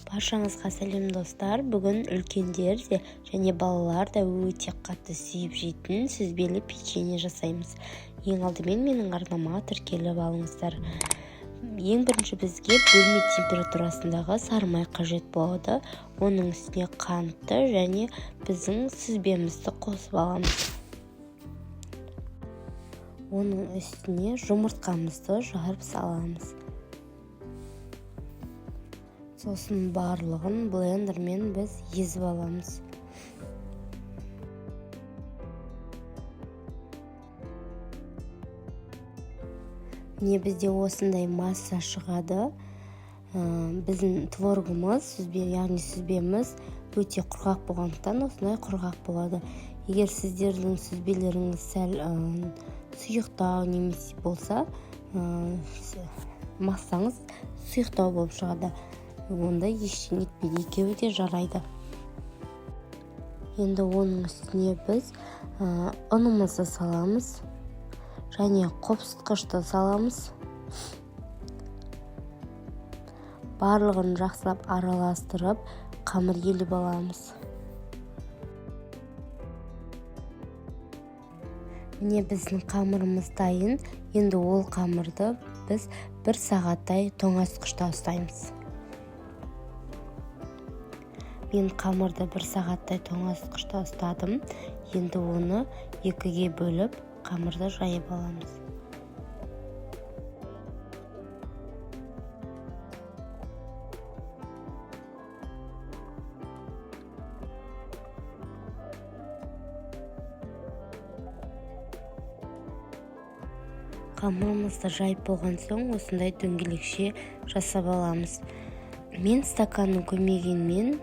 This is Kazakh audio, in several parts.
Баршаңызға сәлем достар. Бүгін үлкендер де және балалар да өте қатты сүйіп жейтін сүзбелі печенье жасаймыз. Ең алдымен менің арнама тіркеліп алыңыздар. Ең бірінші бізге бөлме температурасындағы сары май қажет болады. Оның үстіне қантты және біздің сүзбемізді қосып аламыз. Оның үстіне жұмыртқамызды жарып саламыз. Сосын барлығын блендермен біз езіп аламыз. Міне бізде осындай масса шығады. Біздің творогымыз, яғни сүзбеміз өте құрғақ болғандықтан осындай құрғақ болады. Егер сіздердің сүзбелеріңіз сәл сұйықтау немесе болса, массаңыз сұйықтау болып шығады. Онда ештеңе етпейді, екеуі де жарайды. Енді оның үстіне біз ұнымызды саламыз және қопсытқышты саламыз. Барлығын жақсылап араластырып, қамыр еліп аламыз. Міне біздің қамырымыз дайын. Енді ол қамырды біз 1 сағаттай тоңазытқышта ұстаймыз. Мен қамырды 1 сағаттай тоңазытқышта ұстадым. Енді оны 2-ге бөліп, қамырды жайып аламыз. Қамырымызды жайып болған соң, осындай дөңгелекше жасап аламыз. Мен стаканның көмегімен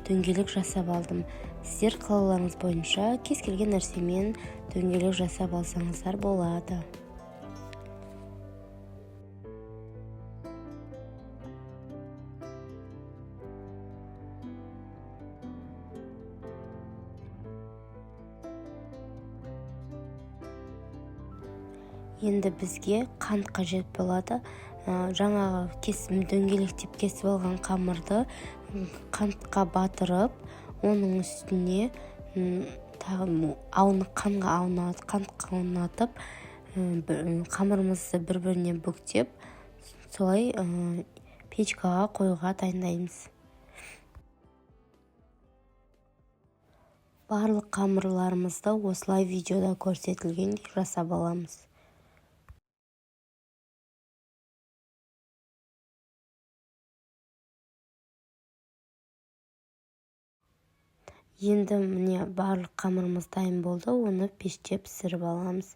дөңгелек жасап алдым. Сіздер қалауларыңыз бойынша кез келген нәрсемен дөңгелек жасап алсаңыздар болады. Енді бізге қант қажет болады. Жаңағы дөңгелектеп кесіп алған қамырды қантқа батырып, оның үстіне қантқа аунатып, қамырымызды бір-біріне бүктеп, солай печкаға қоюға дайындаймыз. Барлық қамырларымызды осылай видеода көрсетілгендей жасап аламыз. Енді міне барлық қамырымыз дайын болды, оны пеште пісіріп аламыз.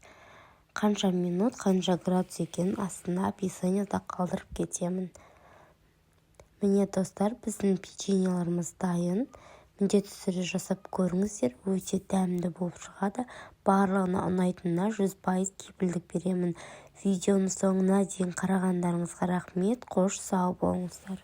Қанша минут, қанша градус екенін астына описаниеда қалдырып кетемін. Міне достар, біздің печеньеларымыз дайын. Міндетті түрде жасап көріңіздер, өте дәмді болып шығады. Барлығына ұнайтынына 100% кепілдік беремін. Видеоның соңына дейін қарағандарыңызға рахмет. Қош сау болыңыздар.